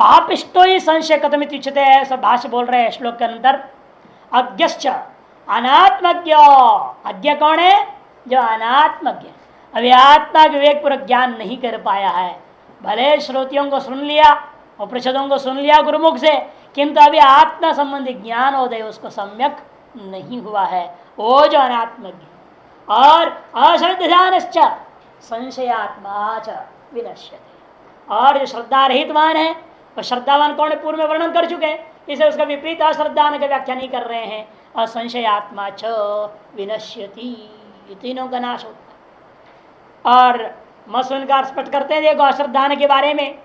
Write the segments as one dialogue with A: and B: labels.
A: पापिष्टो ही संशय कथमित उच्यते है। सब भाष्य बोल रहे हैं श्लोक के अंदर। अज्ञश्च अनात्मज्ञ, अज्ञ कौन है? जो अनात्मज्ञ, अभी आत्मा विवेक पूर्वक ज्ञान नहीं कर पाया है। भले श्रोतियों को सुन लिया, उपनिषदों को सुन लिया गुरुमुख से, किंतु अभी आत्मा संबंधी ज्ञान उदय उसको सम्यक नहीं हुआ है, वो जो अनात्मज्ञ। और अश्रद्धानश्च संशयात्मा च विनश्यते, और जो श्रद्धा रहितवान है, वह श्रद्धावान कौन है पूर्व में वर्णन कर चुके हैं, इसे उसका विपरीत अश्रद्धान का व्याख्या नहीं कर रहे हैं। और संशयात्मा च विनश्यति, तीनों का नाश होता है। और मस्कार स्पष्ट करते हैं देखो अश्रद्धान के बारे में,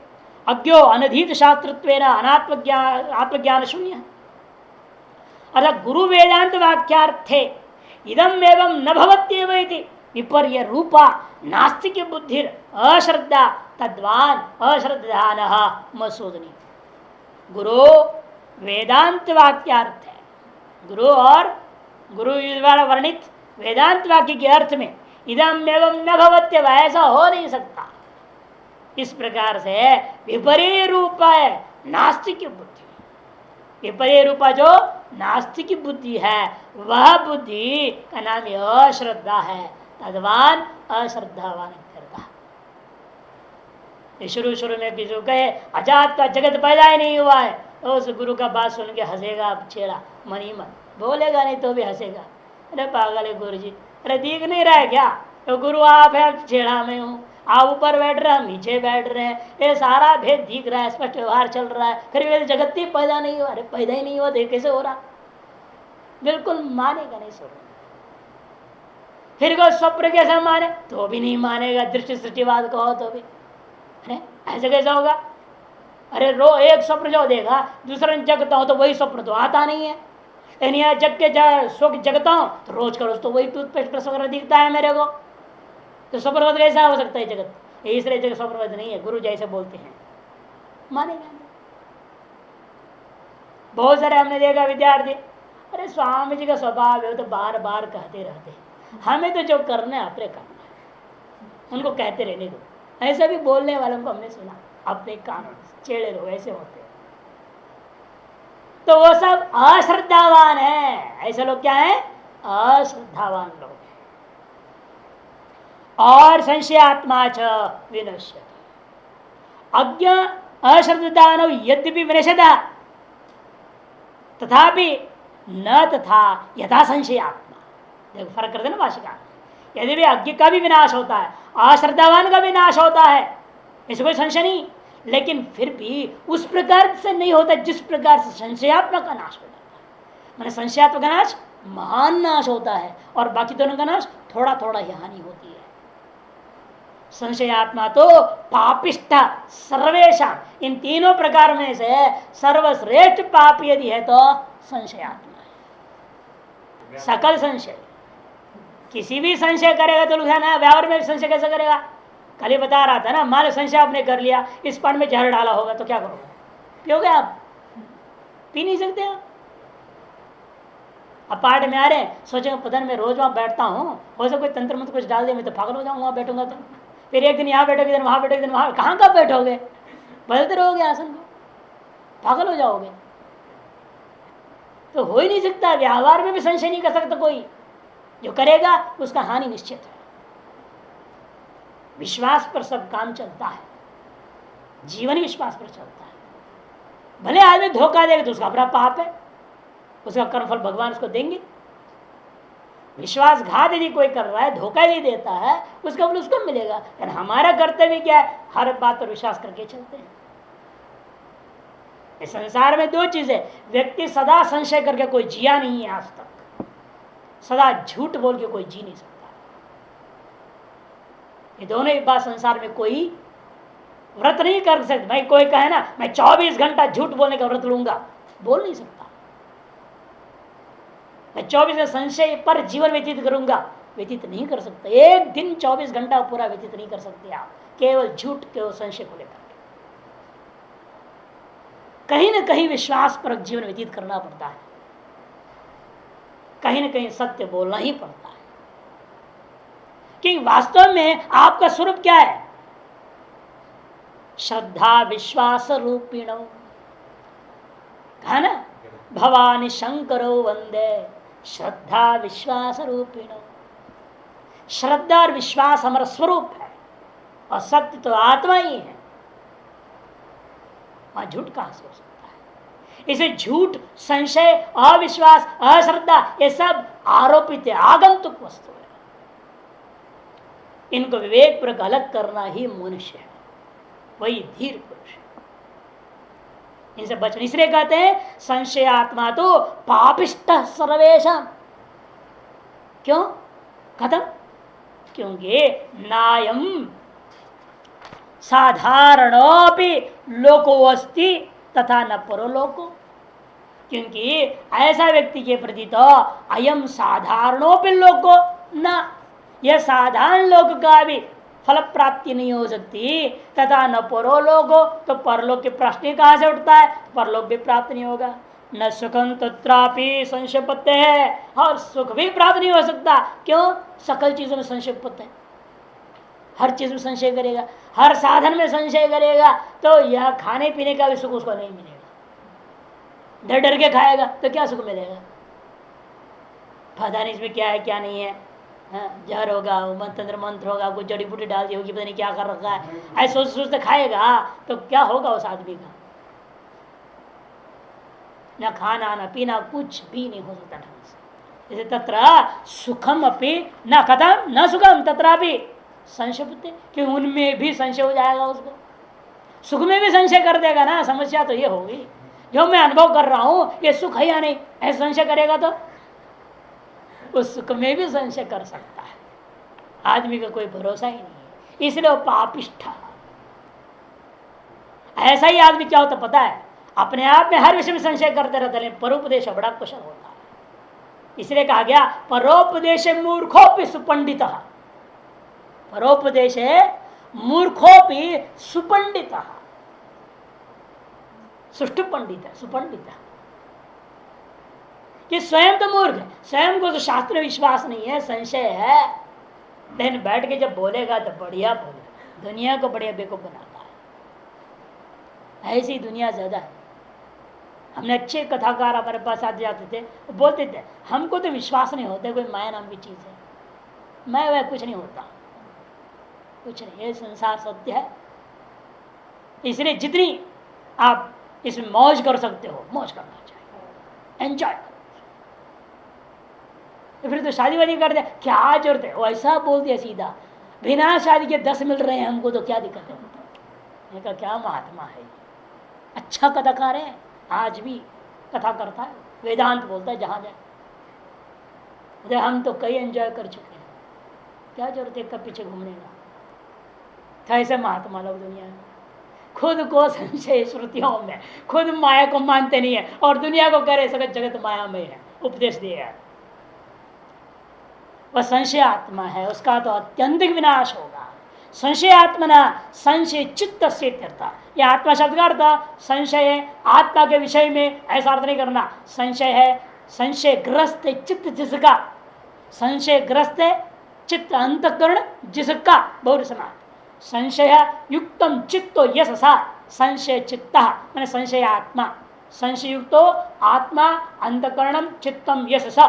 A: अज्ञो अनधीत शास्त्रत्वेन आत्मज्ञान शून्य। अर्थात गुरु वेदांत वाक्यार्थे इदम एवं न भवत्येव इति विपर्य रूपा नास्तिक बुद्धि अश्रद्धा तद्वान अश्रद्धान मसूदनी। गुरु वेदांत वाक्यार्थ है, गुरु और गुरु द्वारा वर्णित वेदांत वाक्य के अर्थ में इदम एवं न भवत्येव, ऐसा हो नहीं सकता। इस प्रकार से विपर्य रूपा है नास्तिक बुद्धि, विपर्य रूपा जो नास्तिक बुद्धि है वह बुद्धि का नाम अश्रद्धा है। तद्वान अश्रद्धावान करता। शुरू शुरू में किसी कहे अजात का जगत पैदा ही नहीं हुआ है, तो उस गुरु का बात सुन के हंसेगा चेहरा, मन ही मन बोलेगा नहीं तो भी हंसेगा। अरे पागल है गुरु जी, अरे दिख नहीं रहा है क्या? तो गुरु आप है, छेड़ा में हूँ, आप ऊपर बैठ रहे हैं, हम नीचे बैठ रहे हैं, ये सारा भेद दिख रहा है, स्पष्ट व्यवहार चल रहा है, फिर वे जगत ही पैदा नहीं हुआ। अरे पैदा ही नहीं हुआ देख कैसे हो रहा? बिल्कुल मानेगा नहीं स्वप्न। फिर को स्वप्न कैसे माने? तो भी नहीं मानेगा, दृष्टि सृष्टिवाद कहो तो भी। अरे ऐसे कैसे होगा? अरे एक स्वप्न जो देखा दूसरा जगता हो तो वही स्वप्न तो आता नहीं है। लेकिन यह जग के स्वप्न जगता हूं तो रोज का रोज तो वही टूथपेस्ट ब्रश वगैरह दिखता है मेरे को, तो स्वप्नवद कैसा हो सकता है जगत? इसलिए जगत स्वप्नवद नहीं है, गुरु जैसे बोलते हैं मानेगा नहीं। बहुत सारे हमने देखा विद्यार्थी, अरे स्वामी जी का स्वभाव है तो बार बार कहते रहते हैं, हमें तो जो करना है अपने करना है, उनको कहते रहने दो। ऐसा भी बोलने वालों को हमने सुना, अपने कानून चेड़े लोग ऐसे होते हैं। तो वो सब अश्रद्धावान है। ऐसे लोग क्या है? अश्रद्धावान लोग। और संशयात्मा च विनश्यति, अज्ञ अश्रद्धान यद्यपि विनश्यता तथापि न तथा यथा संशयात्मा। देखो फर्क करते ना भाषिका, यदि भी अज्ञ का भी विनाश होता है, अश्रद्धावान का भी नाश होता है, इसमें कोई संशय नहीं, लेकिन फिर भी उस प्रकार से नहीं होता जिस प्रकार से संशयात्मक का नाश हो जाता है। मैंने संशयात्मक का नाश महान नाश होता है और बाकी दोनों का नाश थोड़ा थोड़ा ही हानि होती है। संशयात्मा तो पापिष्ठ सर्वेशा, इन तीनों प्रकार में से सर्वश्रेष्ठ पाप यदि है तो संशयात्मा है। सकल संशय, किसी भी संशय करेगा तो ना व्यवहार में संशय कैसे करेगा? कल ही बता रहा था ना, मान लो संशय आपने कर लिया, इस पान में जहर डाला होगा तो क्या करोगे? पियोगे आप? पी नहीं सकते आप। अपार्ट में आ रहे सोचेंगे पता नहीं मैं रोज वहां बैठता हूँ, हो सकता कोई तंत्र मंत्र कुछ डाल दे, मैं तो पागल हो जाऊँ वहां बैठूंगा तो। फिर एक दिन यहाँ बैठोगे, दिन वहां बैठोगे, दिन वहां, कहाँ कब बैठोगे? बदलते रहोगे आसन को, पागल हो जाओगे। तो हो ही नहीं सकता, व्यवहार में भी संशय नहीं कर सकता कोई। जो करेगा उसका हानि निश्चित है। विश्वास पर सब काम चलता है, जीवन ही विश्वास पर चलता है। भले आदमी धोखा देगा तो उसका अपना पाप है, उसका कर्मफल भगवान उसको देंगे। विश्वासघात यदि कोई कर रहा है, धोखा यदि देता है, उसका फल उसको मिलेगा। लेकिन हमारा कर्तव्य क्या है? हर बात पर विश्वास करके चलते हैं। इस संसार में दो चीजें, व्यक्ति सदा संशय करके कोई जिया नहीं है आज तक, सदा झूठ बोल के कोई जी नहीं सकता। ये दोनों ही बात संसार में कोई व्रत नहीं कर सकता। भाई कोई कहे ना मैं 24 घंटा झूठ बोलने का व्रत लूंगा, बोल नहीं सकता। मैं 24 संशय पर जीवन व्यतीत करूंगा, व्यतीत नहीं कर सकता। एक दिन 24 घंटा पूरा व्यतीत नहीं कर सकते आप केवल झूठ केवल संशय को लेकर। कहीं ना कहीं विश्वास पर जीवन व्यतीत करना पड़ता है, कहीं ना कहीं सत्य बोलना ही पड़ता है। कि वास्तव में आपका स्वरूप क्या है? श्रद्धा विश्वास रूपिणो, कहा ना, भवानी शंकरो वंदे श्रद्धा विश्वास रूपिणो। श्रद्धा और विश्वास हमारा स्वरूप है और सत्य तो आत्मा ही है, वहां झूठ कहां से हो सकता है। इसे झूठ, संशय, अविश्वास, अश्रद्धा ये सब आरोपित है, आगंतुक वस्तु है। इनको विवेक पूर्वक अलग करना ही मनुष्य है, वही धीर पुरुष है। इनसे बचने इसलिए कहते हैं संशय आत्मा तो पापिष्ट सर्वेशम। क्यों खत्म? क्योंकि नायम साधारणोपि लोको अस्ति तथा न परो लोको। क्योंकि ऐसा व्यक्ति के प्रति तो अयम साधारणोपि लोको न, यह साधारण लोक का भी फल प्राप्ति नहीं हो सकती, तथा न परो लोको, तो परलोक के प्रश्न कहां से उठता है, परलोक भी प्राप्त नहीं होगा। न सुखम तत्रापि संशयपत्य है, और सुख भी प्राप्त नहीं हो सकता। क्यों? सकल चीजों में संशयपत्य है, हर चीज में संशय करेगा, हर साधन में संशय करेगा, तो यह खाने पीने का भी सुख उसको नहीं मिलेगा। डर डर के खाएगा तो क्या सुख मिलेगा? पता नहीं इसमें क्या है क्या नहीं है, जहर होगा, मंत्र होगा, कुछ जड़ी बूटी डाल दी होगी, पता नहीं क्या कर रखा है, ऐसे सोच सोचते खाएगा तो क्या होगा उस आदमी का? न खाना न पीना कुछ भी नहीं हो सकता ढंग से। जैसे तत्र सुखम अपि न कथम न सुखम तत्रापि संशय बुद्धि, कि उनमें भी संशय हो जाएगा उसको, सुख में भी संशय कर देगा ना। समस्या तो ये होगी, जो मैं अनुभव कर रहा हूं ये सुख है या नहीं, ऐसा संशय करेगा तो उस सुख में भी संशय कर सकता है। आदमी का कोई भरोसा ही नहीं है, इसलिए वो पापिष्ठ। ऐसा ही आदमी क्या होता पता है, अपने आप में हर विषय में संशय करते रहते हैं, परोपदेश बड़ा कुशल होता है। इसलिए कहा गया परोपदेश मूर्खोपि सुपंडित। परोपदेश मूर्खोपि सुपंडित, सुष्टु पंडित है, सुपंडित है। कि स्वयं तो मूर्ख है, स्वयं को तो शास्त्र विश्वास नहीं है, संशय है, लेकिन बैठ के जब बोलेगा तो बढ़िया बोलेगा, दुनिया को बढ़िया बेवकूफ बनाता है। ऐसी दुनिया ज्यादा है। हमने अच्छे कथाकार हमारे पास आते जाते थे, वो बोलते थे हमको तो विश्वास नहीं होता कोई माया नाम की चीज है, मैं वह कुछ नहीं होता, कुछ नहीं, ये संसार सत्य है। इसलिए जितनी आप इसमें मौज कर सकते हो मौज करना चाहिए, एंजॉय करो। तो फिर तो शादी वादी कर दे, क्या जरूरत है? वो ऐसा बोल दिया सीधा, बिना शादी के 10 मिल रहे हैं हमको तो क्या दिक्कत है? मैंने कहा क्या महात्मा है, अच्छा कथाकार है, आज भी कथा करता है, वेदांत बोलता है जहां जाए। हम तो कई एंजॉय कर चुके हैं, क्या जरूरत है कब पीछे घूमने का? कैसे महात्मा लोग दुनिया में खुद को संशय श्रुतियों में खुद माया को मानते नहीं है, और दुनिया को कह रहे सगत जगत माया में है, उपदेश दिया। वह संशय आत्मा है, उसका तो अत्यंतिक विनाश होगा। संशय आत्मना संशय चित्त से था, यह आत्मा शब्द का अर्थ संशय है आत्मा के विषय में, ऐसा अर्थ नहीं करना। संशय है संशय ग्रस्त चित्त जिसका, संशय ग्रस्त चित्त अंतकरण जिसका, बहुत समान। संशय युक्तम चित्तो यश सा संशय चित्ता मैंने संशय आत्मा, संशय युक्तो आत्मा अंतकरणम चित्तम यश सा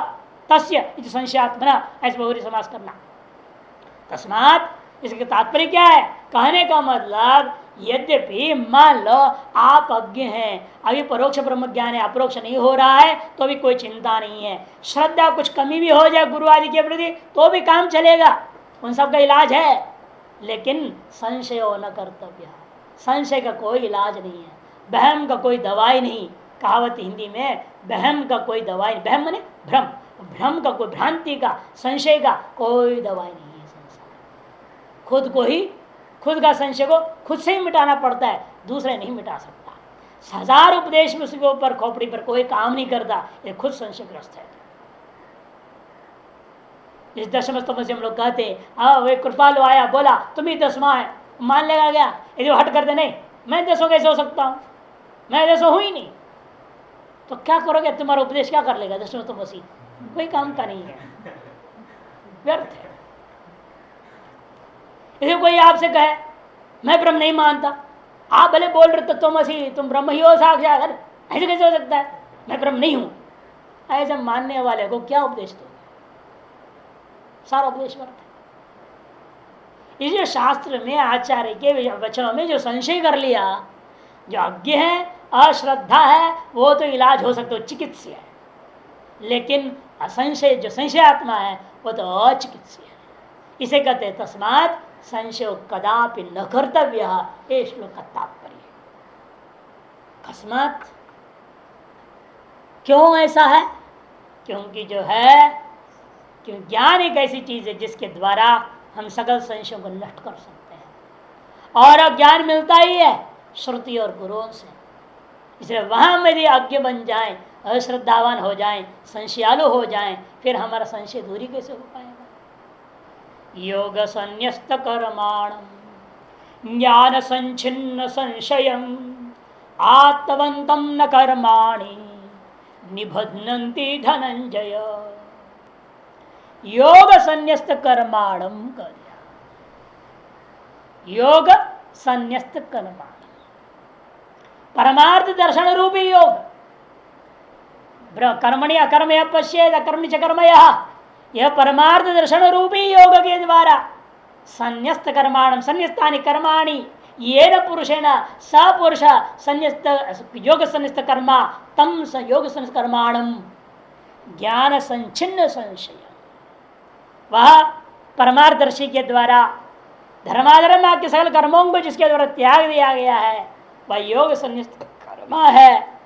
A: तस्य संशयात्मना, ऐसे बहुरी समास करना। तस्मात इसके तात्पर्य क्या है? कहने का मतलब यद्यपि मान लो आप अज्ञ हैं, अभी परोक्ष ब्रह्म ज्ञान है, अपरोक्ष नहीं हो रहा है, तो भी कोई चिंता नहीं है। श्रद्धा कुछ कमी भी हो जाए गुरु आदि के प्रति तो भी काम चलेगा, उन सब का इलाज है। लेकिन संशय न कर्तव्य, संशय का कोई इलाज नहीं है, बहम का कोई दवाई नहीं। कहावत हिंदी में बहम का कोई दवाई, बहम माने भ्रम, भ्रम का कोई, भ्रांति का, संशय का कोई दवाई नहीं है। संसार खुद को ही, खुद का संशय को खुद से ही मिटाना पड़ता है, दूसरे नहीं मिटा सकता। 1000 उपदेश में उसके ऊपर खोपड़ी पर कोई काम नहीं करता, ये खुद संशयग्रस्त है। इस दशम स्तंभ से हम लोग कहते हैं वे कृपालु आया बोला तुम ही 10वां है, मान लेगा क्या? यदि हट कर दे नहीं मैं 10 कैसे हो सकता हूं, मैं 10 हूं ही नहीं, तो क्या करोगे? तुम्हारा उपदेश क्या कर लेगा? दशम स्तंभ मसीह कोई काम का नहीं है, व्यर्थ है। यदि कोई आपसे कहे मैं ब्रह्म नहीं मानता, आप भले बोल रहे तो तुम ब्रह्म ही हो साक्षात, ऐसे कैसे हो सकता है, मैं ब्रह्म नहीं हूं। ऐसे मानने वाले को क्या उपदेश दोगे, सारा उपदेश व्यर्थ है। इसलिए शास्त्र में आचार्य के वचनों में जो संशय कर लिया, जो अज्ञ है, अश्रद्धा है, वो तो इलाज हो सकता है, चिकित्सीय है। लेकिन असंशय जो संशयात्मा है वो तो अचिकित्सीय है। इसे कहते हैं तस्मात् संशय कदापि न कर्तव्य, ये श्लोक का तात्पर्य। अकस्मात क्यों ऐसा है? क्योंकि जो है, क्यों ज्ञान एक ऐसी चीज है जिसके द्वारा हम सकल संशयों को नष्ट कर सकते हैं। और अब ज्ञान मिलता ही है श्रुति और गुरुओं से। इसलिए वहां में यदि अज्ञ बन जाएं, अश्रद्धावान हो जाएं, संशयालु हो जाएं, फिर हमारा संशय दूरी कैसे हो पाएगा? योग संन्यस्त कर्माणं ज्ञान संचिन्न संशयं आत्मवन्तं न कर्माणि निबध्नन्ति धनंजय। योग संन्यस्त कर्माणं कर दिया। योग संन्यस्त कर्माणं परमार्थ दर्शन रूपी योग। कर्मणि अकर्म पश्येद अकर्मणि च कर्म, यह परमार्थ दर्शन रूपी योग के द्वारा संन्यस्त कर्माणं संन्यस्तानि कर्माणि येन पुरुषेण सपुरुष संन्यस्त योग संन्यस्त कर्मा तम योग संन्यस्त कर्माणं ज्ञान संचिन्न संशय। वह परमार्थदर्शी के द्वारा धर्माधर्म के सकल कर्मों को जिसके द्वारा त्याग दिया गया है, वह योग संन्यस्त कर्म है।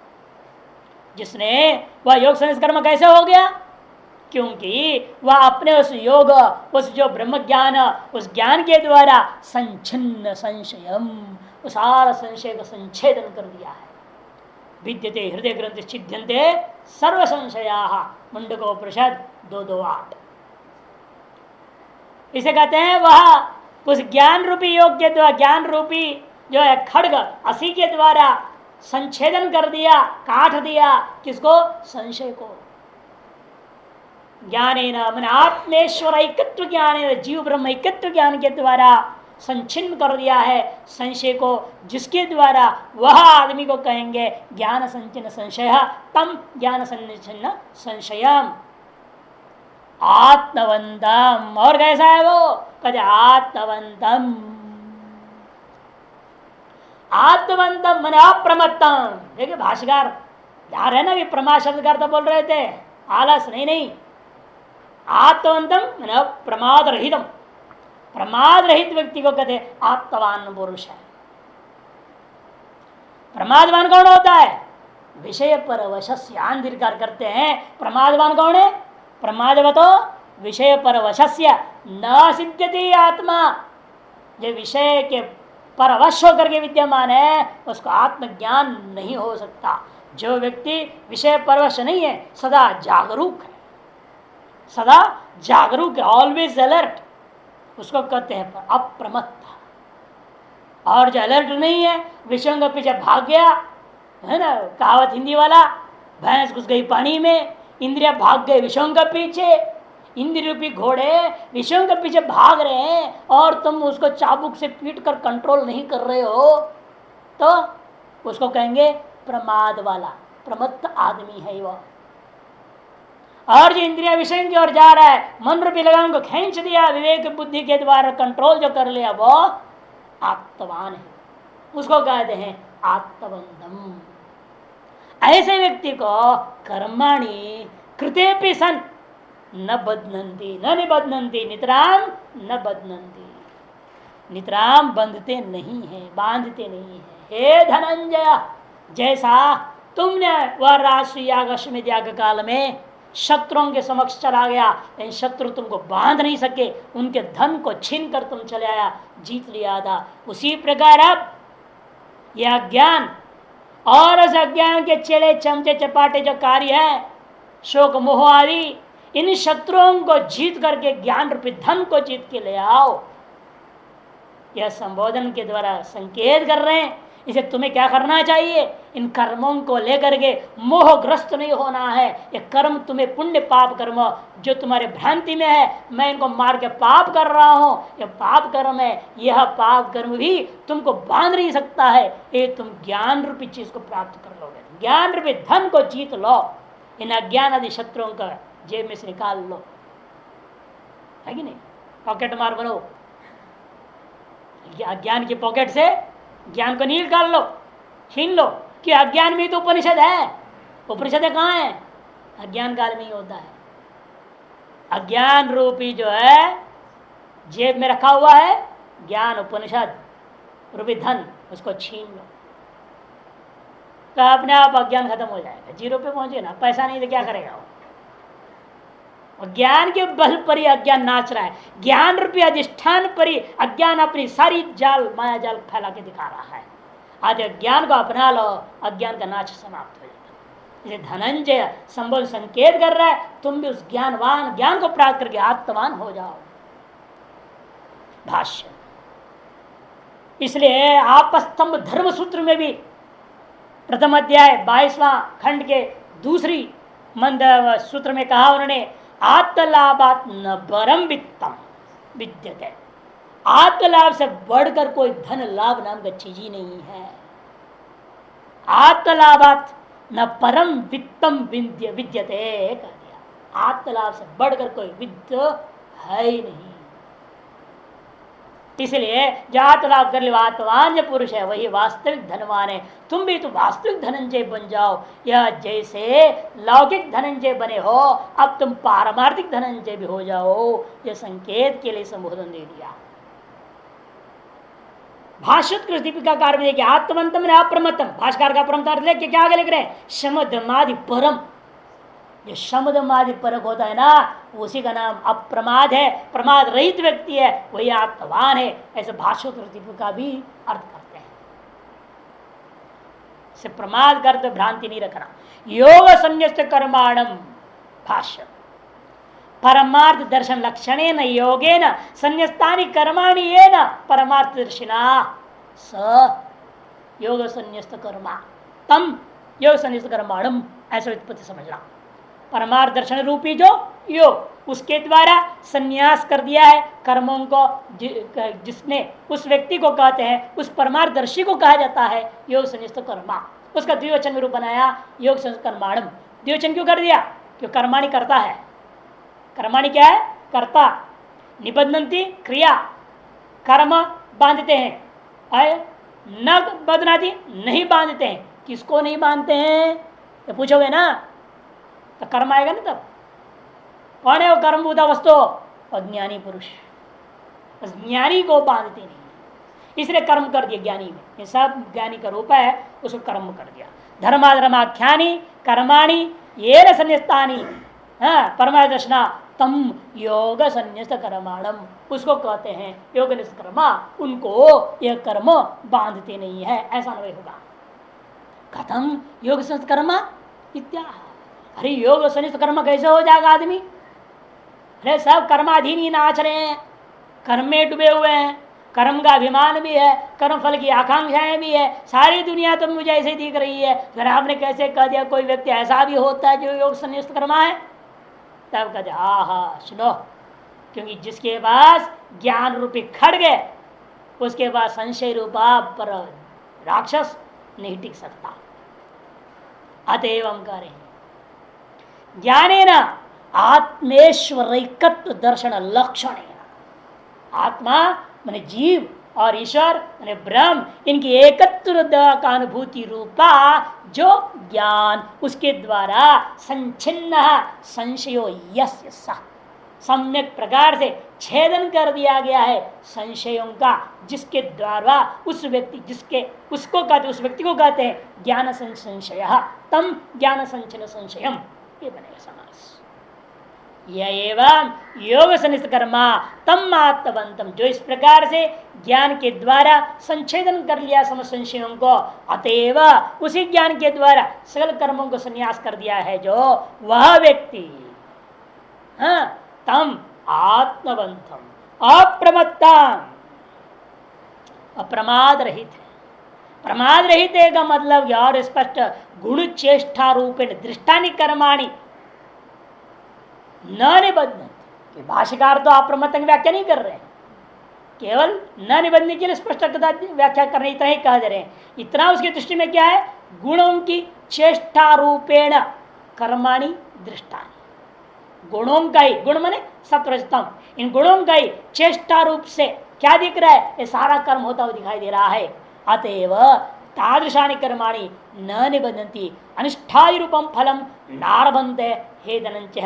A: जिसने वह योग संन्यस्त कर्म कैसे हो गया? क्योंकि वह अपने उस योग, उस जो ब्रह्म ज्ञान, उस ज्ञान के द्वारा संचिन्न संशयम, उस सारा संशय का संच्छेदन कर दिया है। विद्यते हृदय ग्रंथ छिद्यन्ते सर्व संशयाः, मुंडकोपनिषद 2:2-8। इसे कहते हैं वह उस ज्ञान रूपी योग के द्वारा, ज्ञान रूपी जो है खड्ग असी के द्वारा संच्छेदन कर दिया, काट दिया। किसको? संशय को। ज्ञानेन मन आत्मेश्वर ऐकत्व ज्ञान, जीव ब्रह्म ऐकत्व ज्ञान के द्वारा संचिन्न कर दिया है संशय को, जिसके द्वारा वह आदमी को कहेंगे ज्ञान संचिन्न संशय, तम ज्ञान संचिन्न संशयम आत्मवंतम। और कैसा है वो? कहते आत्मवंतम। आत्मवंतम मन अप्रमत्तम। देखिए भाष्यकार यार है ना, भी प्रमाद शब्द का अर्थ बोल रहे थे, आलस नहीं। आत्मवंतम मन प्रमाद रहितम। प्रमाद रहित व्यक्ति को कहते आत्मवान पुरुष है। प्रमादवान कौन होता है? विषय पर वशस्य दीर्घकार करते हैं। प्रमादवान कौन है? प्रमादवतो विषय पर वशस्य न सिद्ध्यति आत्मा। जो विषय के परवश होकर के विद्यमान है उसको आत्मज्ञान नहीं हो सकता। जो व्यक्ति विषय परवश नहीं है, सदा जागरूक है, सदा जागरूक है, ऑलवेज अलर्ट, उसको कहते हैं अप्रमत्त। और जो अलर्ट नहीं है, विषयों के पीछे भाग गया, है ना कहावत हिंदी वाला, भैंस घुस गई पानी में, इंद्रिया भाग गए विषयों के पीछे। इंद्रिय रूपी घोड़े विषयों के पीछे भाग रहे हैं और तुम उसको चाबुक से पीट कर कंट्रोल नहीं कर रहे हो, तो उसको कहेंगे प्रमाद वाला, प्रमत्त आदमी है वो। और जो इंद्रिया विषय की ओर जा रहा है, मन रूपी लगाम को खींच दिया, विवेक बुद्धि के द्वारा कंट्रोल जो कर लिया, वो आत्मवान है, उसको कहते हैं आत्मवंतम। ऐसे व्यक्ति को कर्माणि कृतेपि सन न बध्नन्ति न निबध्नन्ति नितराम न बध्नन्ति। नितराम बंधते नहीं है, बांधते नहीं है। हे धनंजय, जैसा तुमने वह राष्ट्रीय याग अश्वमेध याग काल में शत्रुओं के समक्ष चला गया, लेकिन शत्रु तुमको बांध नहीं सके, उनके धन को छीन कर तुम चले आया, जीत लिया था। उसी प्रकार अब यह अज्ञान और उस अज्ञान के चेले चमचे चपाटे जो कार्य है, शोक मोह आदि, इन शत्रुओं को जीत करके ज्ञान रूपी धन को जीत के ले आओ। यह संबोधन के द्वारा संकेत कर रहे हैं इसे तुम्हें क्या करना चाहिए, इन कर्मों को लेकर के मोहग्रस्त नहीं होना है। ये कर्म तुम्हें पुण्य पाप कर्म जो तुम्हारे भ्रांति में है, मैं इनको मार के पाप कर रहा हूं, ये पाप कर्म है। यह पाप कर्म भी तुमको बांध नहीं सकता है। ये तुम ज्ञान रूपी चीज को प्राप्त कर लोगे, ज्ञान रूपी धन को जीत लो, इन अज्ञान आदि शत्रुओं का जेब में से निकाल लो, है कि नहीं। पॉकेट मार बनो, अज्ञान की पॉकेट से ज्ञान को निकाल लो, छीन लो। कि अज्ञान में तो उपनिषद है, उपनिषद कहाँ है, अज्ञान काल में ही होता है। अज्ञान रूपी जो है जेब में रखा हुआ है ज्ञान उपनिषद रूपी धन, उसको छीन लो तो अपने आप अज्ञान खत्म हो जाएगा, जीरो पे पहुंचे ना। पैसा नहीं तो क्या करेगा वो, और ज्ञान के बल पर ही अज्ञान नाच रहा है, ज्ञान रूपी अधिष्ठान पर ही अज्ञान अपनी सारी जाल माया जाल फैला के दिखा रहा है। आज अज्ञान को अपना लो, अज्ञान का नाच समाप्त हो जाता है। इसे धनंजय संबोध संकेत कर रहा है, तुम भी उस ज्ञानवान ज्ञान को प्राप्त करके आत्मवान हो जाओ। भाष्य, इसलिए आपस्तंभ धर्म सूत्र में भी प्रथम अध्याय 22वां खंड के दूसरी मंद सूत्र में कहा उन्होंने, आत्मलाभात न परम वित्तम विद्यते। आत्मलाभ से बढ़कर कोई धन लाभ नाम का चीज ही नहीं है। आत्मलाभात न परम वित्तम विद्यते कह दिया, आत्मलाभ से बढ़कर कोई वित्त है ही नहीं। इसलिए जो आत्मलाभ कर ले आत्मवान जो पुरुष है वही वास्तविक धनवान है। तुम भी तो वास्तविक धनंजय बन जाओ। यह जैसे लौकिक धनंजय बने हो, अब तुम पारमार्थिक धनंजय भी हो जाओ। यह संकेत के लिए संबोधन दे दिया। भाष्योत्कृष्ट दीपिकाकार में देखिए, आत्मंतम ने अप्रमतम, भाष्यकार का परम अर्थ लेके क्या आगे लिख रहे हैं, शमधमादि परम। जो शमधमादि परक होता है ना, उसी का नाम अप्रमाद है, प्रमाद रहित व्यक्ति है, वही आत्मवान है। ऐसे भाष्योत्कृष्ट का भी अर्थ करते हैं। से प्रमाद कर तो भ्रांति नहीं रखना। योग संन्यस्त कर्माणम, भाष्य, परमार्थ दर्शन लक्षणे न योगे न संन्यस्तानि कर्माणि ये न परमार्थ दर्शिना स योग संन्यस्त कर्मा तम योग संन्यस्त कर्माणम, ऐसा उत्पत्ति समझना। परमार्थ दर्शन रूपी जो योग, उसके द्वारा संन्यास कर दिया है कर्मों को, जिसने उस व्यक्ति को कहते हैं, उस परमार्थदर्शी को कहा जाता है योग संन्यस्त कर्मा। उसका द्विवचन रूप बनाया योग संन्यस्त कर्माणम। द्विवचन क्यों कर दिया, क्यों कर्माणि करता है। कर्माणि क्या है, कर्ता। निबद्धन्ति क्रिया, कर्म बांधते हैं, न बदनाती नहीं बांधते हैं। किसको नहीं बांधते हैं तो पूछोगे ना, तो कर्म आएगा ना। तब कौन है वो कर्मभूता वस्तु, अज्ञानी पुरुष। ज्ञानी को बांधते नहीं, इसलिए कर्म कर दिया ज्ञानी में। ये सब ज्ञानी का रूप है, उसको कर्म कर दिया। धर्माधर्माख्यानी कर्माणि ये न संन्यस्तानि परमादर्शना तम योग संन्यस्त कर्माणम, उसको कहते हैं योग निष्ठ कर्मा। उनको यह कर्म बांधते नहीं है, ऐसा नहीं होगा। कथम योग संन्यस्त कर्मा इत्या, अरे योग संन्यस्त कर्म कैसे हो जाएगा आदमी। अरे सब कर्माधीन ही नाच रहे हैं, कर्म में डूबे हुए हैं, कर्म का अभिमान भी है, कर्म फल की आकांक्षाएं भी है, सारी दुनिया तो मुझे ऐसे दिख रही है। फिर आपने कैसे कह दिया कोई व्यक्ति ऐसा भी होता है जो योग संन्यस्त कर्मा है। तब कहते हा सुनो, क्योंकि जिसके पास ज्ञान रूपी खड्ग है, उसके पास संशय रूपा पर राक्षस नहीं टिक सकता। अतएव हम कह रहे हैं ज्ञानेन आत्मेश्वरैकत्व दर्शन लक्षण। आत्मा माने जीव और ईश्वर माने ब्रह्म, इनकी एकत्व का अनुभूति रूपा जो ज्ञान, उसके द्वारा संचिन्न संशयो यस्य सः, सम्यक प्रकार से छेदन कर दिया गया है संशयों का, जिसके द्वारा उस व्यक्ति, जिसके उसको कहते, उस व्यक्ति को कहते हैं ज्ञान संशय। तम ज्ञान संचन संशयम, ये बनेगा समास। यह एवं योग संन्यस्त कर्मा तम आत्मवंतम, जो इस प्रकार से ज्ञान के द्वारा संच्छेदन कर लिया समस्त संशयों को, अतएव उसी ज्ञान के द्वारा सकल कर्मों को संन्यास कर दिया है जो वह व्यक्ति, तम आत्मवंतम अप्रमत्तम, अप्रमाद रहित है, प्रमाद रहित का मतलब और स्पष्ट गुण चेष्टा रूपेण दृष्टानि कर्माणि न निबद्धन्ति। भाष्यकार तो अप्रमत्त की व्याख्या नहीं कर रहे हैं, केवल न निबंधने के लिए स्पष्ट व्याख्या करने इतना ही कह दे रहे हैं। इतना उसकी दृष्टि में क्या है, गुणों की चेष्टा रूपेण कर्माणि दृष्टानि, गुणों का ही, गुण माने सत्वरजतम, इन गुणों का ही चेष्टा रूप से क्या दिख रहा है, ये सारा कर्म होता हुआ दिखाई दे रहा है। अतएव तादृशानि कर्माणि न निबद्धन्ति अनिष्ठादि रूपम फलम नारभन्ते हे धनंच,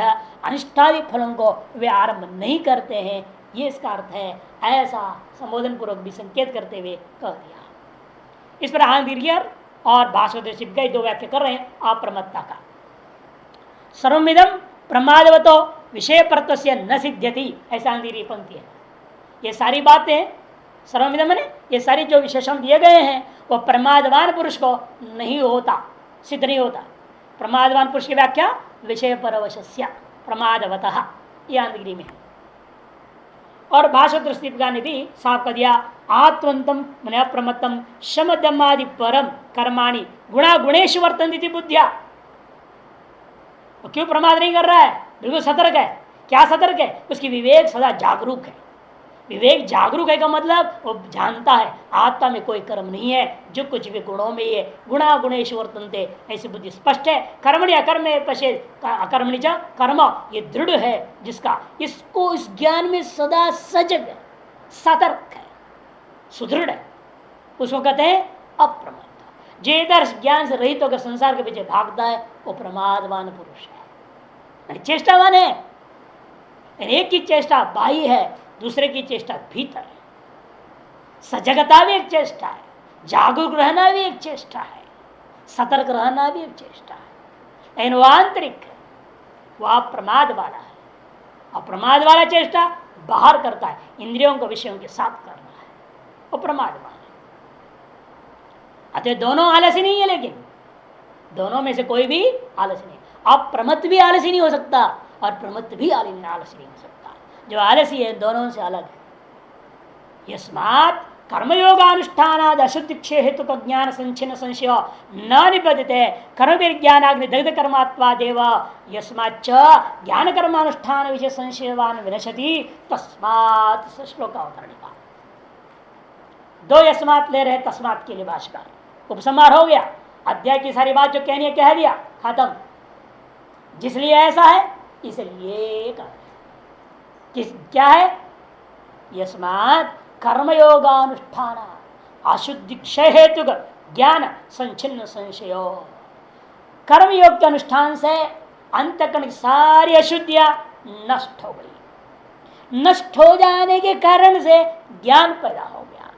A: अनिष्ठादि फलों को वे आरंभ नहीं करते हैं, ये इसका अर्थ है। ऐसा संबोधन पूर्वक भी संकेत करते हुए कह दिया। इस पर आंगिर और भाष्योदय दो व्याख्या कर रहे हैं अप्रमत्ता का। सर्वमिदम प्रमादवतो विषय परत्वस्य न सिद्ध्यति, ऐसा आंगिर पंक्ति है। ये सारी बातें सर्वमिदम ने, ये सारी जो विशेषण दिए गए हैं वो प्रमादवान पुरुष को नहीं होता, सिद्ध नहीं होता। प्रमादवान पुरुष की व्याख्या विषय परवशस्य प्रमादवतः, ये आंगिरी में है। और भाष्य दृष्टिका ने भी साफ कर दिया, आत्मंतम मन अप्रमत्तम शम दमादि परम कर्माणि गुणा गुणेश वर्तन्ति बुद्धिया। क्यों प्रमाद नहीं कर रहा है, बिल्कुल सतर्क है। क्या सतर्क है, उसकी विवेक सदा जागरूक है। विवेक जागरूक है का मतलब वो जानता है आत्मा में कोई कर्म नहीं है, जो कुछ भी गुणों में है, गुणा गुणेश वर्तन्ते, ऐसी बुद्धि स्पष्ट है। कर्मणि अकर्म पश्येत् अकर्मणि च कर्म, ये दृढ़ है जिसका, इसको इस ज्ञान में सदा सजग है, सतर्क है, सुदृढ़ है, उसको कहते हैं अप्रमत्त। जो इधर ज्ञान से रहित होकर संसार के पीछे भागता है वो प्रमादवान पुरुष है, चेष्टावान है। एक की चेष्टा बाह्य है, दूसरे की चेष्टा भीतर है। सजगता भी एक चेष्टा है, जागरूक रहना भी एक चेष्टा है, सतर्क रहना भी एक चेष्टा है। लेकिन वो आंतरिक है, वह अप्रमाद वाला है। अप्रमाद वाला चेष्टा बाहर करता है, इंद्रियों को विषयों के साथ करना है, वो प्रमाद वाला है। अतः दोनों आलसी नहीं है, लेकिन दोनों में से कोई भी आलसी नहीं। अप्रमत्त भी आलसी नहीं हो सकता और प्रमत्त भी आलसी नहीं हो सकता। जो आलसी है दोनों से अलग है। यस्मात् कर्मयोगानुष्ठानाद अशुद्धि क्षय हेतु का ज्ञान संचिन्न संशय न निबद्धते कर्म विज्ञानाग्नि दग्ध कर्मात्वादेव यस्माच्च ज्ञान कर्मानुष्ठान विषय संशयवान विनशति तस्मात् श्लोकावतरणिका। दो यस्मात् ले रहे, तस्मात् के लिए भाष्यकार उपसंहार हो गया। अध्याय की सारी बात जो कहनी है कह दिया, खत्म। जिसलिए ऐसा है इसलिए क्या है, यस्मात् कर्मयोगानुष्ठान अशुद्धि क्षय हेतु ज्ञान संचिन्न संशय। कर्मयोग के अनुष्ठान से अंतकरण की सारी अशुद्धियां नष्ट हो गई। नष्ट हो जाने के कारण से ज्ञान पैदा हो गया।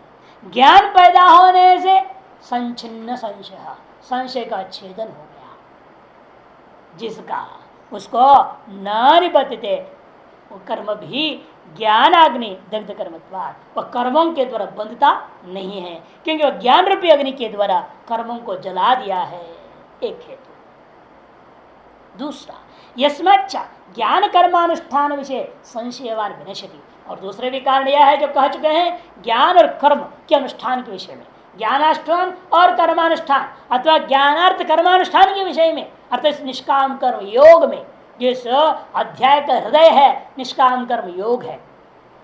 A: ज्ञान पैदा होने से संचिन्न संशय, संशय का छेदन हो गया। जिसका उसको न निबद्धते वो कर्म भी ज्ञानाग्नि दग्ध कर्मत्वात्, वह कर्मों के द्वारा बंधता नहीं है, क्योंकि वह ज्ञान रूपी अग्नि के द्वारा कर्मों को जला दिया है। एक हेतु। दूसरा, यस्माच्च ज्ञान कर्मानुष्ठान विषय संशयवान विनश्यति, और दूसरे भी कारण यह है जो कह चुके हैं ज्ञान और कर्म के अनुष्ठान के विषय में, ज्ञानानुष्ठान और कर्मानुष्ठान अथवा ज्ञानार्थ कर्मानुष्ठान के विषय में, अर्थात निष्काम कर्म योग में जिस अध्याय का हृदय है निष्काम कर्म योग है,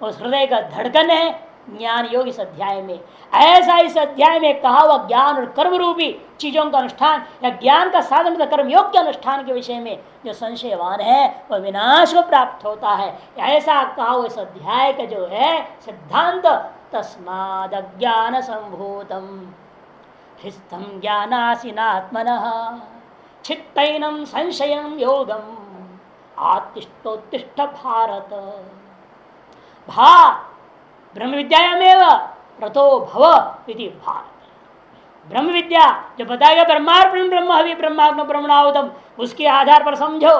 A: उस हृदय का धड़कन है ज्ञान योग इस अध्याय में। ऐसा इस अध्याय में कहा हुआ ज्ञान और कर्म रूपी चीजों का अनुष्ठान या ज्ञान का साधन कर्म योग के अनुष्ठान के विषय में जो संशयवान है वह विनाश को प्राप्त होता है। ऐसा कहा हुआ इस अध्याय का जो है सिद्धांत, तस्माद अज्ञान संभूतम हृस्थम ज्ञानासीनात्मनः चित्तैनं संशयं योगम आत्तिष्ठोत्तिष्ठ भारत। भा ब्रह्म विद्यायामेव रतो भव इति भारत। ब्रह्म विद्या जो बताएगा ब्रह्मार्पण ब्रह्म हवि ब्रह्माग्नो ब्रह्मणाहुतम, उसके आधार पर समझो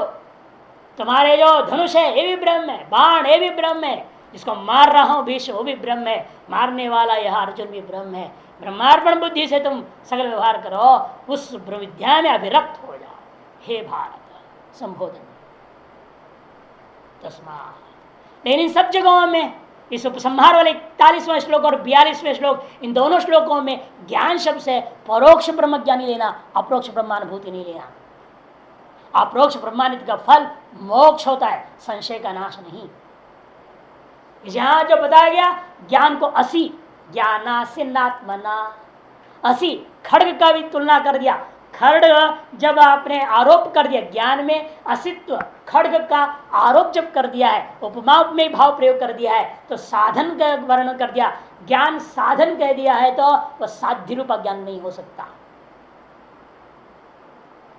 A: तुम्हारे जो धनुष है ये भी ब्रह्म है, बाण ये भी ब्रह्म है, जिसको मार रहा हूं भीष्म वो भी ब्रह्म है, मारने वाला यह अर्जुन भी ब्रह्म है। ब्रह्मार्पण बुद्धि से तुम सगल व्यवहार करो, उस ब्रह्म विद्या में अभिरक्त हो जाओ हे भारत। संबोधन तस्मात्। लेकिन इन सब जगहों में इस उपसंहार वाले 41वां श्लोक और 42वें श्लोक, इन दोनों श्लोकों में ज्ञान शब्द से परोक्ष ब्रह्म ज्ञानी लेना, अप्रोक्ष ब्रह्मानुभूति नहीं लेना। अप्रोक्ष ब्रह्मानुभूति का फल मोक्ष होता है, संशय का नाश नहीं। यहां जो बताया गया ज्ञान को असी ज्ञानासिनात्मना, असी खड्ग का भी तुलना कर दिया। खड्ग जब आपने आरोप कर दिया, ज्ञान में असित्व खड्ग का आरोप जब कर दिया है, उपमा में भाव प्रयोग कर दिया है, तो साधन का वर्णन कर दिया। ज्ञान साधन कह दिया है तो वह साध्य रूपा ज्ञान नहीं हो सकता।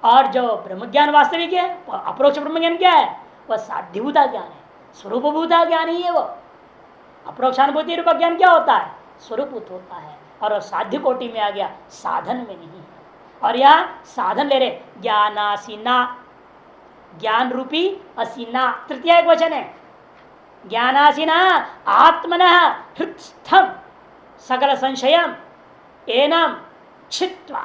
A: और जो ब्रह्म ज्ञान वास्तविक है, अप्रोक्ष ब्रह्म ज्ञान क्या है? वह साध्यभूता ज्ञान है, स्वरूपभूता ज्ञान ही है वो। अप्रोक्षानुभूति रूपा ज्ञान क्या होता है? स्वरूपभूत होता है, और वह साध्य कोटि में आ गया, साधन में नहीं है। और यहाँ साधन ले रहे ज्ञानासीना, ज्ञान रूपी असीना, तृतीय एक वचन है। ज्ञानासीना आत्मनः हृत्स्थम सकल संशयम एनम छित्वा,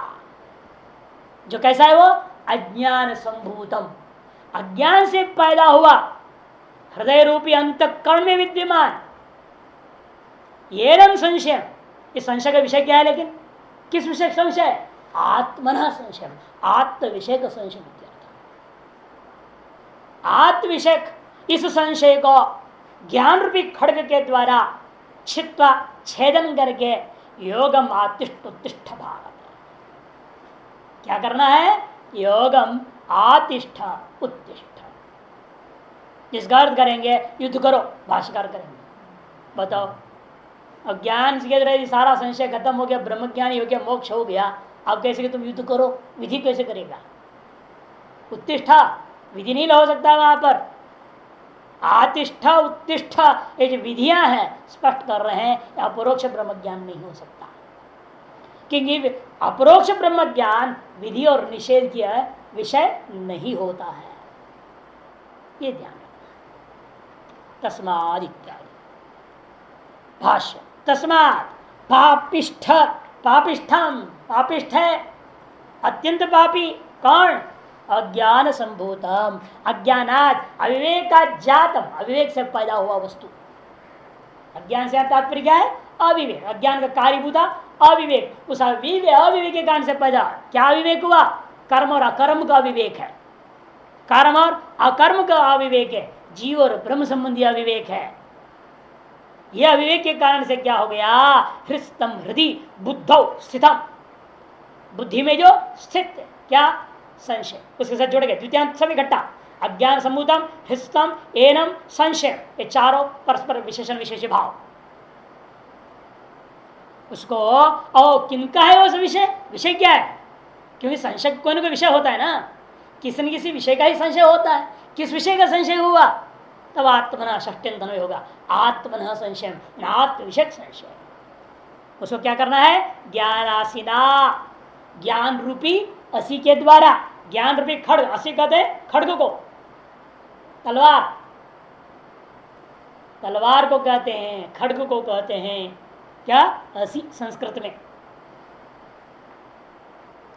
A: जो कैसा है वो? अज्ञान संभूतम, अज्ञान से पैदा हुआ हृदय रूपी अंतःकरण में विद्यमान एनम संशय। इस संशय का विषय क्या है? लेकिन किस विषय का संशय? आत्मनः संशय, आत्म विषय का संशय। आत्म विषय इस संशय को ज्ञान रूपी खड्ग के द्वारा छित्वा, छेदन करके योगम आतिष्ठ उत्तिष्ठ भाग, क्या करना है? योगम आतिष्ठ उत्तिष्ठ, जिसका अर्थ करेंगे युद्ध करो, भाष्यकार करेंगे। बताओ, अज्ञान के सारा संशय खत्म हो गया, ब्रह्म ज्ञानी हो गया, मोक्ष हो गया, अब कैसे कि तुम युद्ध करो? विधि कैसे करेगा? उत्तिष्ठा विधि नहीं हो सकता वहां पर। आतिष्ठा उत्तिष्ठा, ये जो विधियां हैं स्पष्ट कर रहे हैं, अपरोक्ष ब्रह्म ज्ञान नहीं हो सकता, क्योंकि अपरोक्ष ब्रह्म ज्ञान विधि और निषेध किया विषय नहीं होता है, ये ध्यान रखना। तस्माद इत्यादि भाष्य। तस्मात् पापिष्ठ, पापिष्ठम, पापिष्ठ है अत्यंत पापी। कौन? अज्ञान संभूतम, अज्ञानात अविवेका जातम, अविवेक से पैदा हुआ वस्तु। अज्ञान से तात्पर्य क्या है? अविवेक, अज्ञान का कार्यभूता अविवेक, उस अविवेक के कारण से पैदा। क्या अविवेक हुआ? कर्म और अकर्म का अविवेक है, कर्म और अकर्म का अविवेक है, जीव और ब्रह्म संबंधी अविवेक है। यह अविवेक के कारण से क्या हो गया? हृस्तम हृदय बुद्धौ स्थितम, बुद्धि में जो स्थित क्या? संशय, उसके साथ जुड़ गए द्वितीयांत सब इकट्ठा। अज्ञान संभूतम, हृस्तम, एनम, संशय, ये चारों परस्पर विशेषण विशेष भाव। उसको ओ किनका है वो विषय? विषय क्या है? क्योंकि संशय कोई ना कोई विषय होता है ना, किसी न किसी विषय का ही संशय होता है। किस विषय का संशय हुआ? तब आत्मना षष्ट्यंत होगा, आत्मन संशय, आत्म विषय संशय। उसको क्या करना है? ज्ञानासीना, ज्ञान रूपी असी के द्वारा, ज्ञान रूपी खड्ग, असी कहते खड्ग को, तलवार, तलवार को कहते हैं, खड्ग को कहते हैं क्या? असी संस्कृत में।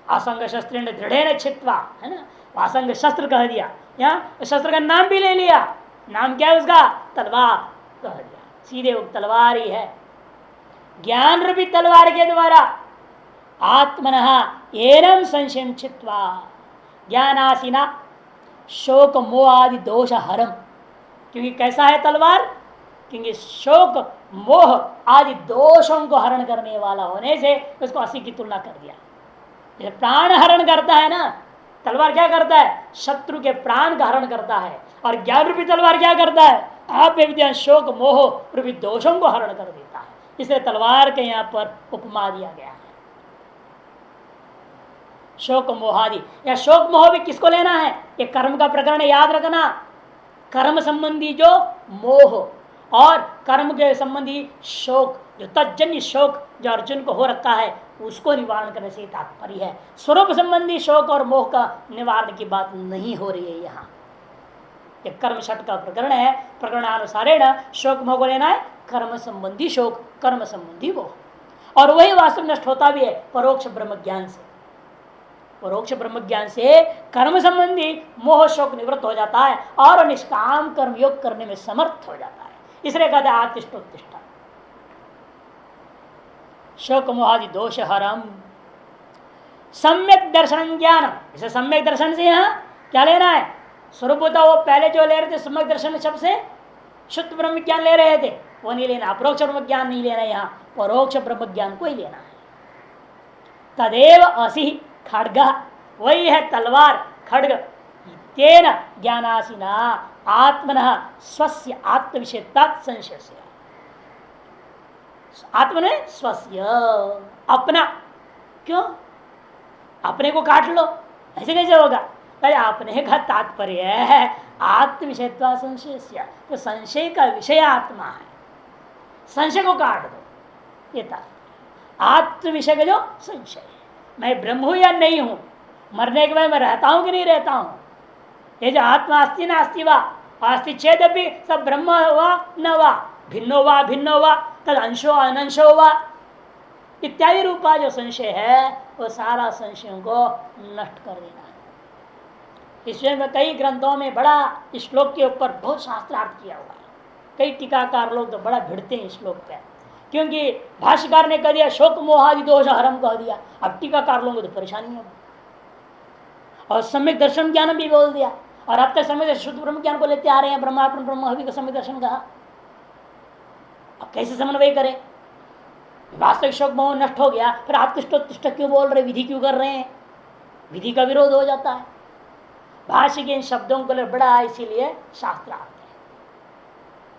A: असंग शस्त्र दृढ़ छित्वा, है ना, असंग शस्त्र कह दिया, यहाँ शस्त्र का नाम भी ले लिया। नाम क्या है उसका? तलवार कह दिया, सीधे वो तलवार ही है। ज्ञान रूपी तलवार के द्वारा आत्मनः एनम संशयं छित्वा, ज्ञानासीना शोक मोह आदि दोष हरम। क्योंकि कैसा है तलवार? क्योंकि शोक मोह आदि दोषों को हरण करने वाला होने से उसको असी की तुलना कर दिया। जैसे प्राण हरण करता है ना, तलवार क्या करता है? शत्रु के प्राण का हरण करता है। और ज्ञान रूपी तलवार क्या करता है? आप विद्या शोक मोह रूपी दोषों को हरण कर देता है। इसलिए तलवार के यहाँ पर उपमा दिया गया है, शोक मोहादि। या शोक मोह भी किसको लेना है? ये कर्म का प्रकरण याद रखना। कर्म संबंधी जो मोह और कर्म के संबंधी शोक, जो तज्जन्य शोक जो अर्जुन को हो रखा है, उसको निवारण करने से तात्पर्य है। स्वरूप संबंधी शोक और मोह का निवारण की बात नहीं हो रही है यहाँ। ये कर्म शट का प्रकरण है, प्रकरणानुसारेण शोक मोह को लेना है कर्म संबंधी शोक, कर्म संबंधी मोह। और वही वास्तव नष्ट होता भी है परोक्ष ब्रह्म ज्ञान से। परोक्ष ब्रह्म ज्ञान से कर्म संबंधी मोह शोक निवृत्त हो जाता है और निष्काम कर्म योग करने में समर्थ हो जाता है। इसलिए कहते आतिष्ठोत्तिष्ठ शोक मोहादि दोष हरम। सम्यक दर्शन ज्ञान, इसे सम्यक दर्शन से यहाँ क्या लेना है? स्वरूप होता वो पहले जो ले रहे थे सम्यक दर्शन शब्द से शुद्ध ब्रह्म ज्ञान ले रहे थे, वो नहीं लेना। अपरोक्ष ब्रह्म ज्ञान नहीं लेना, यहाँ परोक्ष ब्रह्म ज्ञान को ही लेना है। तदेव असि खड्ग, वही है तलवार खड्ग। तेन ज्ञानासिना आत्मनः स्वस्य आत्म विषयता संशय से, आत्मने स्वस्य अपना, क्यों अपने को काट लो, ऐसे कैसे होगा? अरे अपने का तात्पर्य है आत्म विषयत्वा संशय से, तो संशय का विषय आत्मा है, संशय को काट दो, ये तात्पर्य। आत्म विषय का जो संशय है, मैं ब्रह्म हूं या नहीं हूं, मरने के बाद मैं रहता हूं कि नहीं रहता हूं, ये जो आत्मा अस्ति ना अस्ति वा, अस्ति चेत भी सब ब्रह्म हुआ न वा, भिन्नो वा भिन्नो वा, तद अंशो अनंशो वा इत्यादि रूपा जो संशय है, वो सारा संशयों को नष्ट कर देना है। इसमें में कई ग्रंथों में बड़ा इस श्लोक के ऊपर बहुत शास्त्रार्थ किया हुआ है। कई टीकाकार लोग तो बड़ा भिड़ते हैं इस श्लोक पे, क्योंकि भाष्यकार ने कह दिया शोक मोहादि दोष हरम कह दिया, अब टीकाकार लोगों को तो परेशानी होगी। और सम्यक दर्शन ज्ञान भी बोल दिया, और अब तक सम्यक शुद्ध ब्रह्म ज्ञान को लेते आ रहे हैं, ब्रह्मार्पण ब्रह्म हवि का सम्यक दर्शन कहा। अब कैसे समन्वय करें? वास्तविक शोक मोह नष्ट हो गया, फिर आप तिष्ठ क्यों बोल रहे, विधि क्यों कर रहे हैं? विधि का विरोध हो जाता है। भाष्य के इन शब्दों को ले बड़ा इसीलिए शास्त्रार्थ है,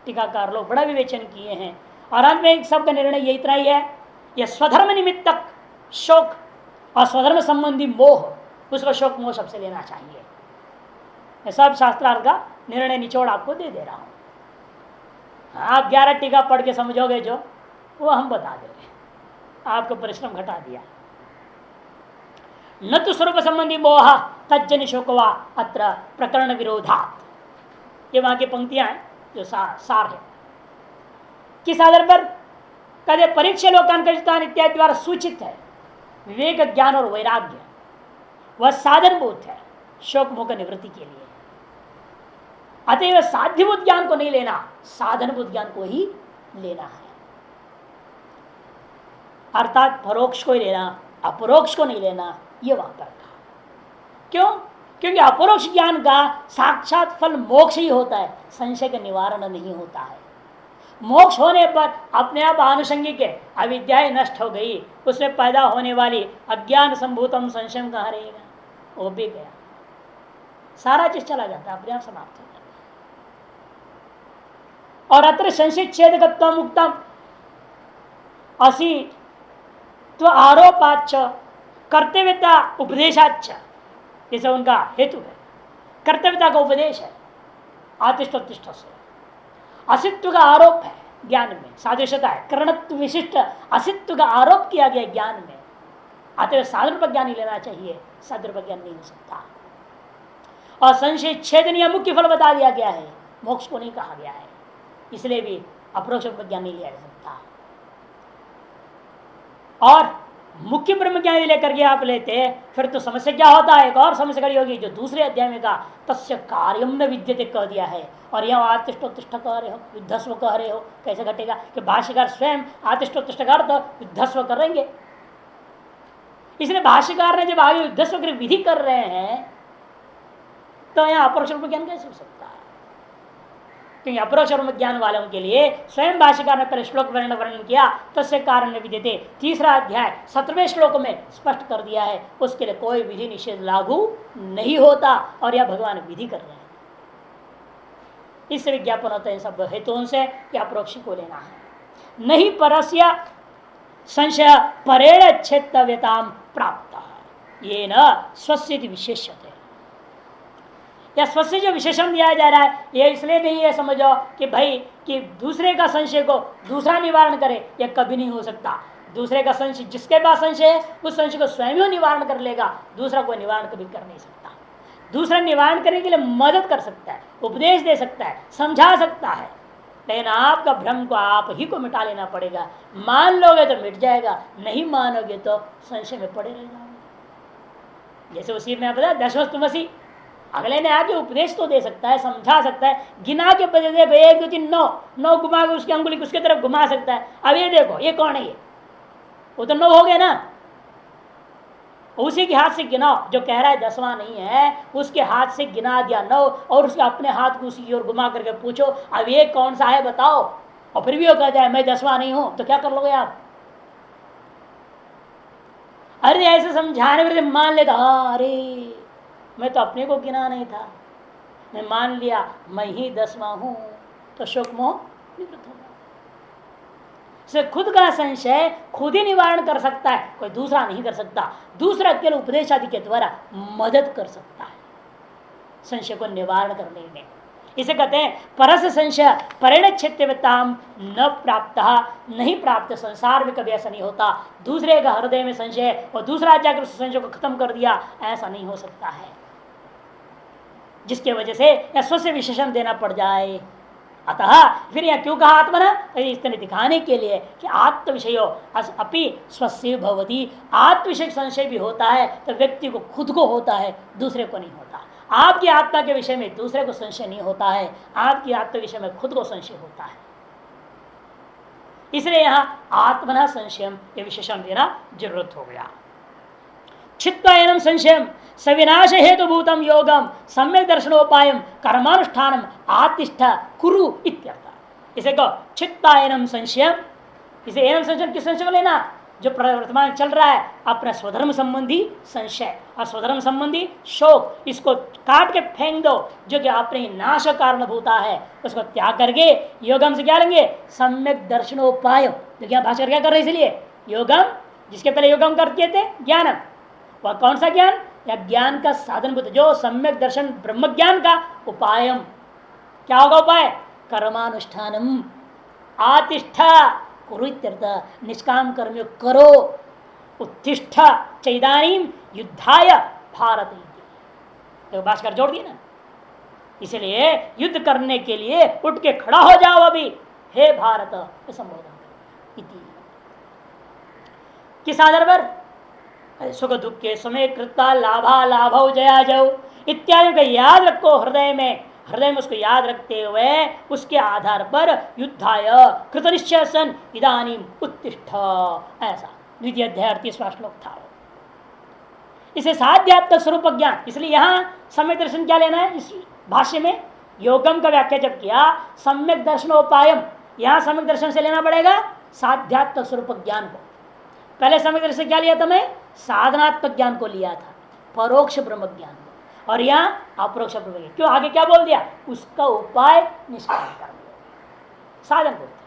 A: टीकाकार लोग बड़ा विवेचन किए हैं। और अंत में एक सबका निर्णय ये इतना ही है, यह स्वधर्म निमित्तक शोक और स्वधर्म संबंधी मोह, उसको शोक मोह सबसे लेना चाहिए। मैं सब शास्त्रार्थ का निर्णय निचोड़ आपको दे रहा हूं। आप 11 टीका पढ़ के समझोगे जो, वो हम बता देंगे, आपको परिश्रम घटा दिया। न तो स्वरूप संबंधी मोह तज्जन शोकवा अत्र प्रकरण विरोधात, ये वहां की पंक्तियां हैं जो सार है। किस आधार पर? कदे परीक्षा लोकांकन इत्यादि द्वारा सूचित है विवेक ज्ञान और वैराग्य, वह साधनभूत है शोक मोह की निवृत्ति के लिए। अतएव साध्यभूत ज्ञान को नहीं लेना, साधनभूत ज्ञान को ही लेना है। अर्थात परोक्ष को ही लेना, अपरोक्ष को नहीं लेना, ये वहां पर कहा। क्यों? क्योंकि अपरोक्ष ज्ञान का साक्षात फल मोक्ष ही होता है, संशय का निवारण नहीं होता है। मोक्ष होने पर अपने आप आनुषंगिक अविद्याएं नष्ट हो गई, उसमें पैदा होने वाली अज्ञान संभूतम संशय कहाँ रहेगा? वो भी गया, सारा चीज चला जाता है, अपने आप समाप्त हो जाता है। और अत्र संशय छेदकत्व मुक्तम असी तो आरोपाच कर्तव्यता उपदेशाच, जैसे उनका हेतु है कर्तव्यता का उपदेश है, आतिष्ठोत्तिष्ठ से असित्व का आरोप है ज्ञान में, सादृश्यता है, करणत्व विशिष्ट असित्व का आरोप किया गया ज्ञान में। अतः साधन ज्ञान ही लेना चाहिए, साधन ज्ञान नहीं हो सकता। और संशय छेदनीय मुख्य फल बता दिया गया है, मोक्ष को नहीं कहा गया है, इसलिए भी अपरोक्ष ज्ञान नहीं लिया जा सकता। और मुख्य ब्रह्म ज्ञान लेकर के आप लेते फिर तो समस्या क्या होता है? एक और समस्या खड़ी होगी जो दूसरे अध्याय में कहा तस्य कार्यम न विद्यते कह दिया है, और यहाँ आतिष्ठोत्तिष्ठ कह रहे हो, युद्धस्व कह रहे हो, कैसे घटेगा? कि भाष्यकार स्वयं आतिष्ठोत्तिष्ठ कर तो युद्धस्व करेंगे, इसलिए भाष्यकार ने जब आगे युद्धस्व की विधि कर रहे हैं तो यहाँ अपरोक्ष ब्रह्म ज्ञान कैसे हो सकता है? क्योंकि अपरोक्ष ब्रह्म ज्ञान वालों के लिए स्वयं भाष्यकार ने पहले श्लोक वर्णन किया, तस्य कारण विद्यते, तीसरा अध्याय 17वें श्लोक में स्पष्ट कर दिया है, उसके लिए कोई विधि निषेध लागू नहीं होता, और यह भगवान विधि कर रहे हैं। इससे विज्ञापन होता है सब हेतुओं से कि अपरोक्ष को लेना है, नहीं परस्य संशय परेण क्षेत्रव्यताम प्राप्त ये न स्वस्य विशेषते। या स्वस्य जो विशेषण दिया जा रहा है ये इसलिए नहीं है समझो कि भाई कि दूसरे का संशय को दूसरा निवारण करे, यह कभी नहीं हो सकता। दूसरे का संशय, जिसके पास संशय है उस संशय को स्वयं ही निवारण कर लेगा, दूसरा कोई निवारण कभी कर नहीं सकता। दूसरा निवारण करने के लिए मदद कर सकता है, उपदेश दे सकता है, समझा सकता है, लेकिन आपका भ्रम को आप ही को मिटा लेना पड़ेगा। मान लोगे तो मिट जाएगा, नहीं मानोगे तो संशय में पड़े रह जाओगे। जैसे उसी में आप बता दशवस्तुमसि, अगले ने आके उपदेश तो दे सकता है, समझा सकता है, गिना के बदले दे भाई 1 2 3 9 9 घुमा के उसकी अंगुली उसके तरफ घुमा सकता है। अब ये देखो ये कौन है, ये वो तो 9 हो गया ना, उसी के हाथ से गिनाओ। जो कह रहा है 10वां नहीं है, उसके हाथ से गिना दिया 9 और उसके अपने हाथ को उसी की ओर घुमा करके पूछो अब ये कौन सा है बताओ, और फिर भी वो कहता है मैं 10वां नहीं हूं, तो क्या कर लोगे आप? अरे ऐसे समझाने में मान लेता, अरे मैं तो अपने को गिना नहीं था, मैं मान लिया मैं ही 10वां हूं, तो शोक मोह निवृत्त होगा। से खुद का संशय खुद ही निवारण कर सकता है, कोई दूसरा नहीं कर सकता। दूसरा केवल उपदेश आदि के द्वारा मदद कर सकता है संशय को निवारण करने में। इसे कहते हैं परस संशय परिणच्छित्यताम न प्राप्त, नहीं प्राप्त। संसार में कभी ऐसा नहीं होता दूसरे का हृदय में संशय और दूसरा जाकर उस संशय को खत्म कर दिया, ऐसा नहीं हो सकता है, जिसके वजह से या स्व से विशेषण देना पड़ जाए। अतः फिर यह क्यों कहा आत्मना, इसने दिखाने के लिए कि आत्म विषयो अपि स्वस्य भवति, आत्म विषय संशय भी होता है तो व्यक्ति को खुद को होता है, दूसरे को नहीं होता। आपकी आत्मा के विषय में दूसरे को संशय नहीं होता है, आपकी आत्मा विषय में खुद को संशय होता है। इसलिए यहां आत्मना संशयम ये विशेषण देना जरूरत हो गया। छित्त्वायनम संशयम सविनाश हेतुभूतम योगम सम्यक दर्शनोपायम कर्मानुष्ठानम आतिष्ठा कुरु इत्यर्थ। इसे कहो छित्त्वायनम संशयम। इसे एनम संशय किस संशय को लेना, जो वर्तमान चल रहा है अपना स्वधर्म संबंधी संशय और स्वधर्म संबंधी शोक, इसको काट के फेंक दो, जो कि अपने नाश कारण भूता है, उसको त्याग करके योगम से क्या लेंगे, सम्यक दर्शनोपाय। तो क्या भाषा क्या कर रहे इसलिए योगम, जिसके पहले योगम करते थे ज्ञानम, वह कौन सा ज्ञान, या ज्ञान का साधन बुद्ध, जो सम्यक दर्शन ब्रह्म ज्ञान का उपायम। क्या होगा उपाय, कर्मानुष्ठानम आतिष्ठा कुरु इत्यर्थ, निष्काम कर्म करो, उत्तिष्ठ चैदानीम युद्धाय भारत। तो भास्कर जोड़ दिया ना, इसलिए युद्ध करने के लिए उठ के खड़ा हो जाओ अभी, हे भारत संबोधन। किस आधार पर, सुख दुख के समय कृता लाभा लाभव जया जव इत्यादि का याद रखो हृदय में उसको याद रखते हुए उसके आधार पर युद्धाय कृतनिश्चय सन इदानीम उत्तिष्ठ, ऐसा द्वितीय अध्याय 38वां श्लोक था। इसे साध्यात्मक स्वरूप ज्ञान, इसलिए यहां सम्यक दर्शन क्या लेना है, इस भाष्य में योगम का व्याख्या जब किया सम्यक दर्शनोपायम, यहां सम्यक दर्शन से लेना पड़ेगा साध्यात्मक स्वरूप ज्ञान को। पहले सम्यक दर्शन क्या लिया था, मैं साधनात्मक ज्ञान को लिया था, परोक्ष ब्रह्म ज्ञान को, और यहाँ अपरोक्ष ब्रह्म ज्ञान। क्यों, आगे क्या बोल दिया, उसका उपाय निष्काम कर्मयोग साधन बोलते हैं।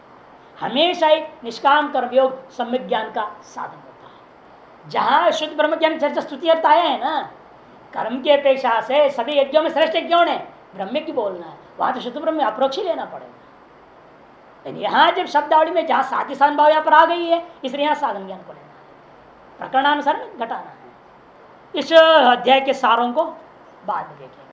A: हमेशा ही निष्काम कर्मयोग सम्यक ज्ञान का साधन होता है। जहां शुद्ध ब्रह्म ज्ञान चर्चा स्तुति अर्थ आया है ना, कर्म की अपेक्षा से सभी यज्ञों में श्रेष्ठ यज्ञ है ब्रह्म की बोलना है, वहां तो शुद्ध ब्रह्म अपरोक्ष ही लेना पड़ेगा। लेकिन यहाँ जब शब्दावली में जहां साध्य साधन भाव यहाँ पर आ गई है, इसलिए यहाँ साधन ज्ञान को लेना है, प्रकरणानुसार घटाना है। इस अध्याय के सारों को बाद में देखेंगे।